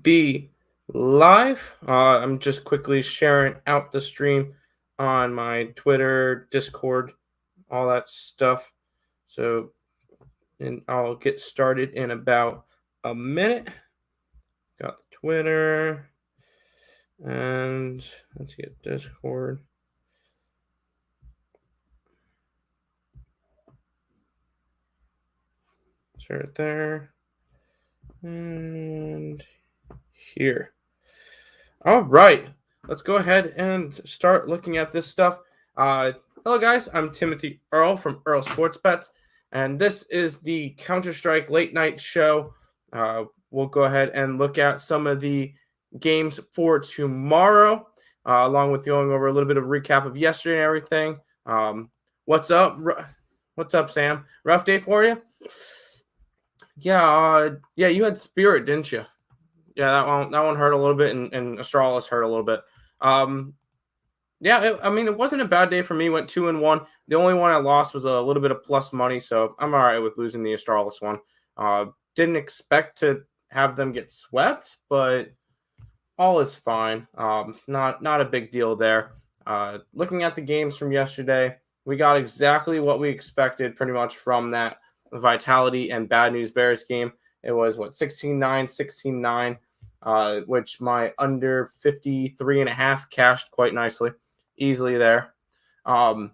be live. I'm just quickly sharing out the stream on my Twitter, Discord, all that stuff. So, and I'll get started in about a minute. Got the Twitter, and let's get Discord. Start there, and here. All right, let's go ahead and start looking at this stuff. Hello, guys. I'm Timothy Earle from Earle Sports Bets, and this is the Counter-Strike Late Night Show. We'll go ahead and look at some of the games for tomorrow, along with going over a little bit of recap of yesterday and everything. What's up? What's up, Sam? Rough day for you? Yeah, you had Spirit, didn't you? Yeah, that one hurt a little bit, and Astralis hurt a little bit. I mean, it wasn't a bad day for me. Went 2-1. The only one I lost was a little bit of plus money, so I'm all right with losing the Astralis one. Didn't expect to have them get swept, but all is fine. Not a big deal there. Looking at the games from yesterday, we got exactly what we expected pretty much from that Vitality and Bad News Bears game. It was 16-9, 16-9, which my under 53.5 cashed quite nicely, easily there. The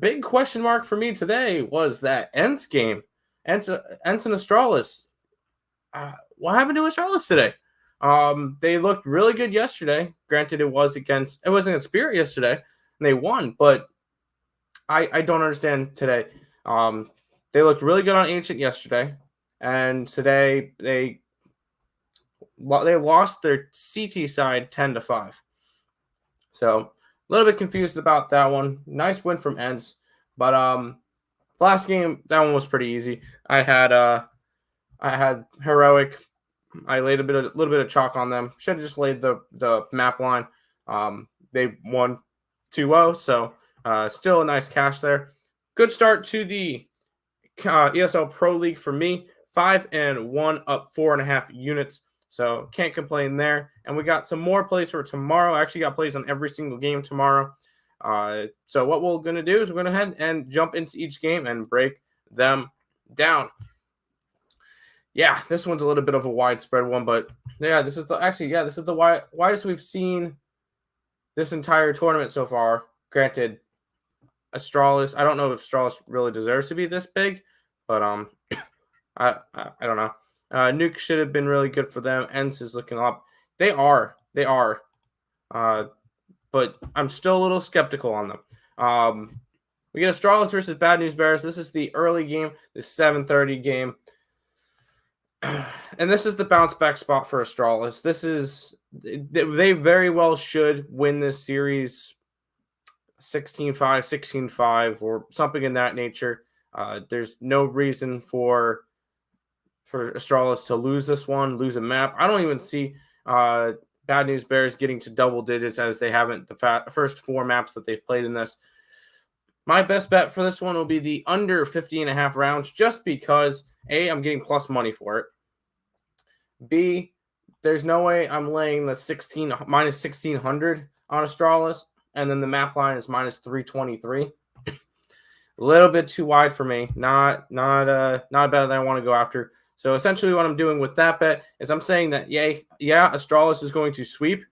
big question mark for me today was that Ents game. Ents and Astralis. What happened to Astralis today? They looked really good yesterday. Granted, it wasn't against Spirit yesterday, and they won. But I don't understand today. They looked really good on Ancient yesterday, and today they lost their CT side 10-5. So a little bit confused about that one. Nice win from Ents, but last game that one was pretty easy. I had Heroic. I laid a little bit of chalk on them. Should have just laid the map line. They won 2-0, so still a nice cash there. Good start to the ESL Pro League for me. 5-1, up 4.5 units. So can't complain there. And we got some more plays for tomorrow. I actually got plays on every single game tomorrow. So what we're going to do is we're going to head and jump into each game and break them down. Yeah, this one's a little bit of a widespread one, but yeah, this is the widest we've seen this entire tournament so far. Granted, Astralis, I don't know if Astralis really deserves to be this big, but I don't know. Nuke should have been really good for them. Ents is looking up. They are. But I'm still a little skeptical on them. We get Astralis versus Bad News Bears. This is the early game, the 7:30 game. And this is the bounce back spot for Astralis. They very well should win this series 16-5, 16-5, or something in that nature. There's no reason for Astralis to lose this one, lose a map. I don't even see Bad News Bears getting to double digits as they haven't the first 4 maps that they've played in this. My best bet for this one will be the under 50.5 rounds, just because A, I'm getting plus money for it. B, there's no way I'm laying the minus 1600 on Astralis, and then the map line is minus 323. A little bit too wide for me. Not better than I want to go after. So essentially what I'm doing with that bet is I'm saying that Astralis is going to sweep,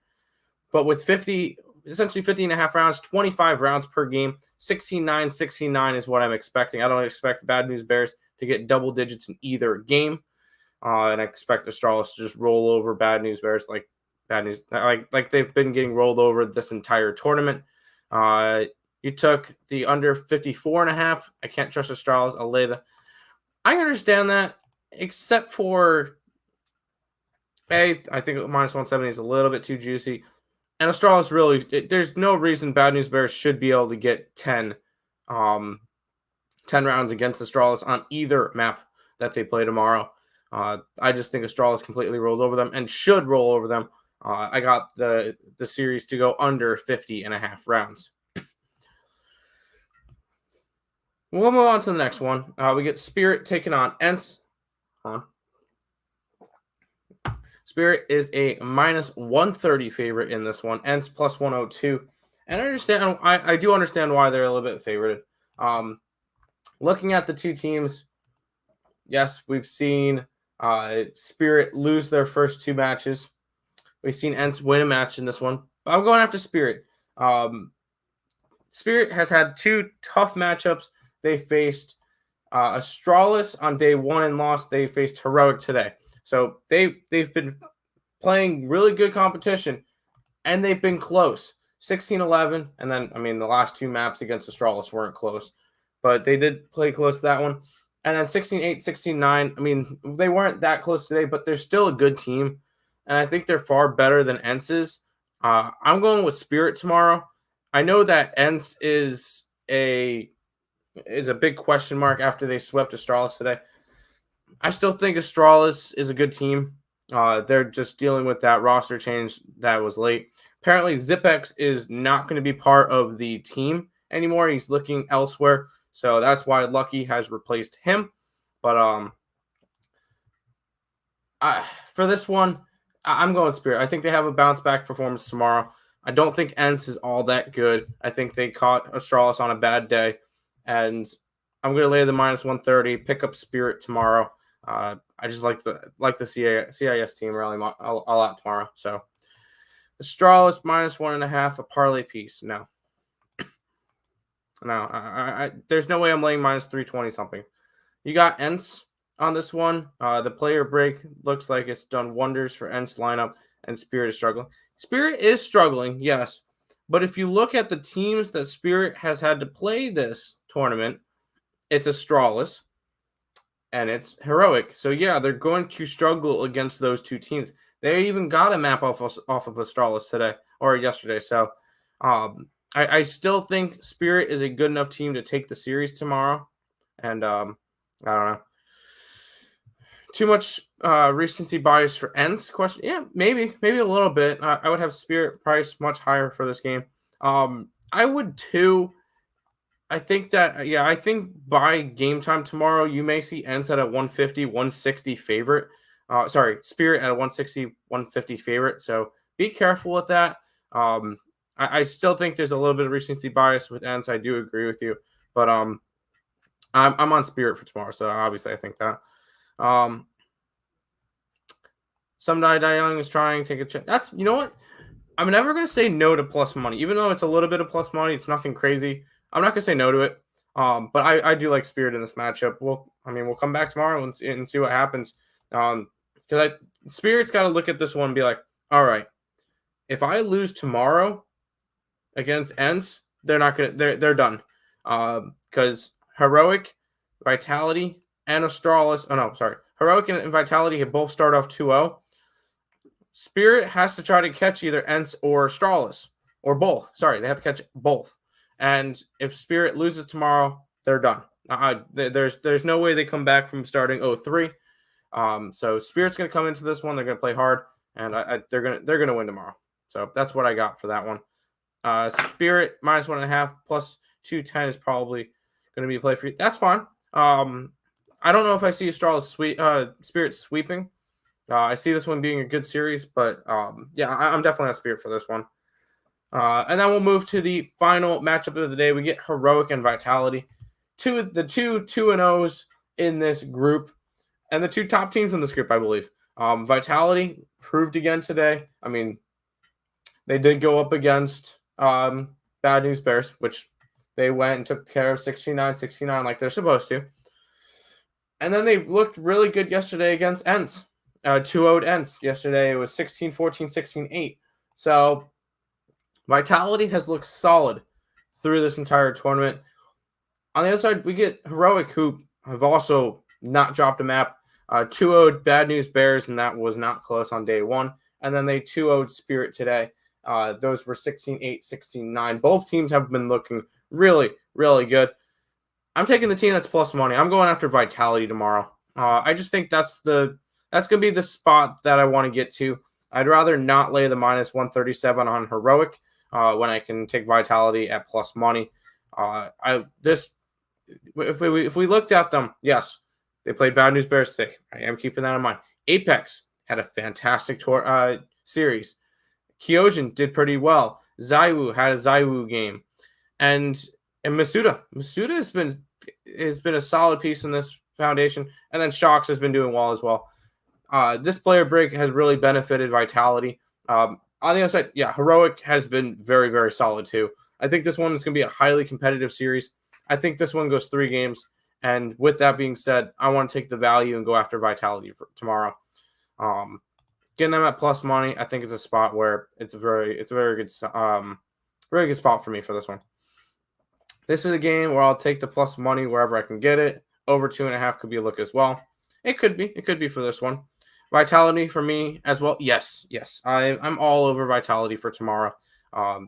but with essentially 50.5 rounds, 25 rounds per game, 16-9, 16-9 is what I'm expecting. I don't expect Bad News Bears to get double digits in either game. And I expect Astralis to just roll over Bad News Bears like they've been getting rolled over this entire tournament. You took the under 54.5. I can't trust Astralis. I'll lay I understand that, except for I think minus 170 is a little bit too juicy. And Astralis really, there's no reason Bad News Bears should be able to get 10 rounds against Astralis on either map that they play tomorrow. I just think Astralis completely rolls over them and should roll over them. I got the series to go under 50.5 rounds. We'll move on to the next one. We get Spirit taking on Ents. Spirit is a minus 130 favorite in this one. Ents plus 102. And I do understand why they're a little bit favored. Looking at the two teams, yes, we've seen Spirit lose their first two matches. We've seen Ents win a match in this one. But I'm going after Spirit. Spirit has had two tough matchups. They faced Astralis on day one and lost. They faced Heroic today. So they've been playing really good competition, and they've been close. 16-11, and then, the last two maps against Astralis weren't close. But they did play close to that one. And then 16-8, 16-9, they weren't that close today, but they're still a good team. And I think they're far better than Ents is. I'm going with Spirit tomorrow. I know that Ents is a big question mark after they swept Astralis today. I still think Astralis is a good team. They're just dealing with that roster change that was late. Apparently, Zipex is not going to be part of the team anymore. He's looking elsewhere. So that's why Lucky has replaced him. But for this one, I'm going Spirit. I think they have a bounce back performance tomorrow. I don't think Ents is all that good. I think they caught Astralis on a bad day. And I'm going to lay the minus 130, pick up Spirit tomorrow. I just like the CIS team really a lot tomorrow. So Astralis minus 1.5, a parlay piece. No, there's no way I'm laying minus 320 something. You got Ents on this one. The player break looks like it's done wonders for Ents lineup, and Spirit is struggling. Spirit is struggling, yes. But if you look at the teams that Spirit has had to play this tournament, it's Astralis and it's Heroic. So, yeah, they're going to struggle against those two teams. They even got a map off of Astralis today or yesterday. So, I still think Spirit is a good enough team to take the series tomorrow. And I don't know. Too much recency bias for Ents? Question? Yeah, maybe a little bit. I would have Spirit priced much higher for this game. I would too. I think by game time tomorrow, you may see Ents at a 150, 160 favorite. Spirit at a 160, 150 favorite. So be careful with that. I still think there's a little bit of recency bias with Ents. I do agree with you, but I'm on Spirit for tomorrow. So obviously, I think that. Some Die Young is trying to take a chance. That's, you know what? I'm never going to say no to plus money, even though it's a little bit of plus money. It's nothing crazy. I'm not going to say no to it. But I do like Spirit in this matchup. We'll come back tomorrow and see what happens. Because Spirit's got to look at this one and be like, all right, if I lose tomorrow against Ents, they're done. Because Heroic, Vitality, and Astralis. Oh no, sorry. Heroic and Vitality have both started off 2-0. Spirit has to try to catch either Ents or Astralis, or both. Sorry, they have to catch both. And if Spirit loses tomorrow, they're done. There's no way they come back from starting 0-3. So Spirit's going to come into this one. They're going to play hard, and they're going to win tomorrow. So that's what I got for that one. Spirit minus 1.5 plus 210 is probably going to be a play for you. That's fine. I don't know if I see Astralis Spirit sweeping. I see this one being a good series, but yeah, I'm definitely on Spirit for this one. And then we'll move to the final matchup of the day. We get Heroic and Vitality. The two 2-0s in this group, and the two top teams in this group, I believe. Vitality proved again today. They did go up against Bad News Bears, which they went and took care of 69-69 like they're supposed to. And then they looked really good yesterday against Ents. 2-0'd Ents. Yesterday it was 16-14, 16-8. So Vitality has looked solid through this entire tournament. On the other side, we get Heroic, who have also not dropped a map. 2-0'd Bad News Bears, and that was not close on day one. And then they 2-0'd Spirit today. Those were 16-8, 16-9. Both teams have been looking really, really good. I'm taking the team that's plus money. I'm going after Vitality tomorrow. I just think that's going to be the spot that I want to get to. I'd rather not lay the minus 137 on Heroic when I can take Vitality at plus money. If we looked at them, yes, they played Bad News Bears today. I am keeping that in mind. Apex had a fantastic series. Kyojin did pretty well. Zaiwu had a Zaiwu game. And Masuda has been a solid piece in this foundation. And then Shocks has been doing well as well. This player break has really benefited Vitality. On the other side, yeah, Heroic has been very, very solid too. I think this one is going to be a highly competitive series. I think this one goes 3 games. And with that being said, I want to take the value and go after Vitality for tomorrow. Getting them at plus money, I think it's a spot where it's a very good spot for me for this one. This is a game where I'll take the plus money wherever I can get it. Over 2.5 could be a look as well. It could be for this one. Vitality for me as well. Yes. I'm all over Vitality for tomorrow.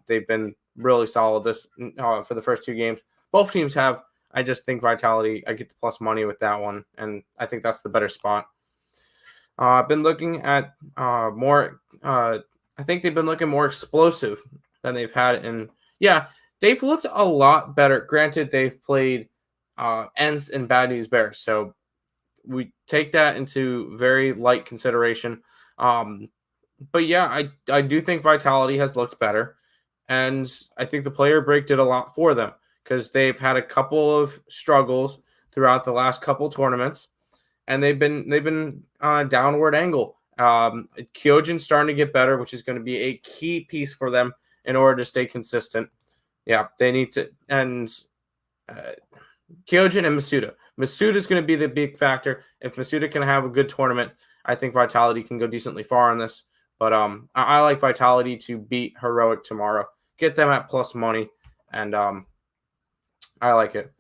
They've been really solid for the first 2 games. Both teams have. I just think Vitality, I get the plus money with that one, and I think that's the better spot. I've been looking at more. I think they've been looking more explosive than they've had, and yeah, they've looked a lot better. Granted, they've played Ents and Bad News Bears, so we take that into very light consideration. But yeah, I do think Vitality has looked better, and I think the player break did a lot for them because they've had a couple of struggles throughout the last couple tournaments, and they've been on a downward angle. Kyojin's starting to get better, which is going to be a key piece for them in order to stay consistent. Yeah, they need to, and Kyojin and Masuda. Masuda is going to be the big factor. If Masuda can have a good tournament, I think Vitality can go decently far on this. But I like Vitality to beat Heroic tomorrow. Get them at plus money, and I like it.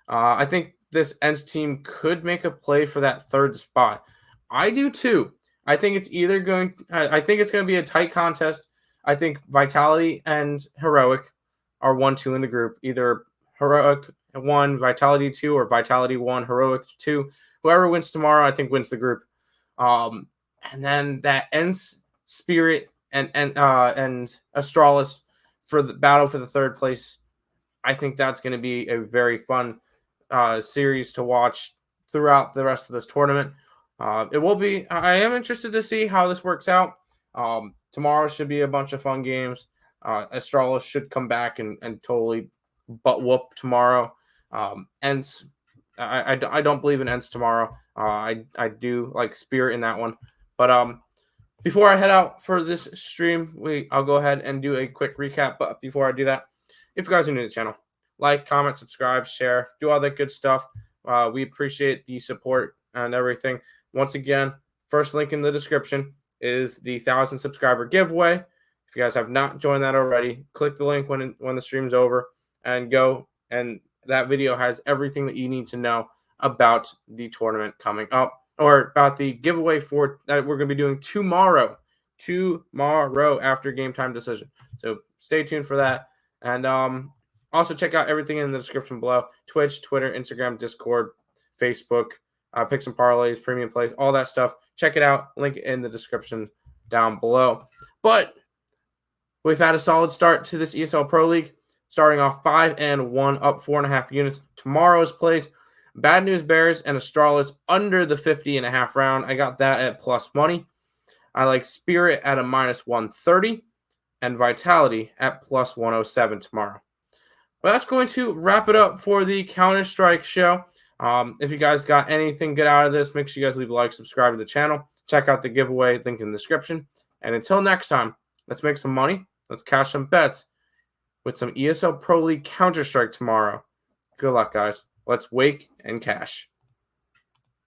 I think this Ents team could make a play for that 3rd spot. I do too. I think it's going to be a tight contest. I think Vitality and Heroic are 1-2 in the group. Either Heroic 1, Vitality 2, or Vitality 1, Heroic 2. Whoever wins tomorrow, I think wins the group. And then that Ents, Spirit, and Astralis for the battle for the 3rd place. I think that's going to be a very fun series to watch throughout the rest of this tournament. It will be. I am interested to see how this works out. Tomorrow should be a bunch of fun games. Astralis should come back and totally butt whoop tomorrow. Ents, I don't believe in Ents tomorrow. I do like Spirit in that one. But before I head out for this stream, I'll go ahead and do a quick recap. But before I do that, if you guys are new to the channel, like, comment, subscribe, share, do all that good stuff. We appreciate the support and everything. Once again, first link in the description is the 1,000 subscriber giveaway. If you guys have not joined that already, click the link when the stream's over and go. And that video has everything that you need to know about the tournament coming up, or about the giveaway that we're going to be doing tomorrow after game time decision. So stay tuned for that. And also check out everything in the description below: Twitch, Twitter, Instagram, Discord, Facebook, Picks and Parleys, Premium Plays, all that stuff. Check it out. Link in the description down below. But we've had a solid start to this ESL Pro League, starting off 5-1, up 4.5 units. Tomorrow's plays: Bad News Bears and Astralis under the 50.5 round. I got that at plus money. I like Spirit at a minus 130 and Vitality at plus 107 tomorrow. But that's going to wrap it up for the Counter-Strike show. If you guys got anything good out of this, make sure you guys leave a like, subscribe to the channel. Check out the giveaway, link in the description. And until next time, let's make some money. Let's cash some bets with some ESL Pro League Counter-Strike tomorrow. Good luck, guys. Let's wake and cash.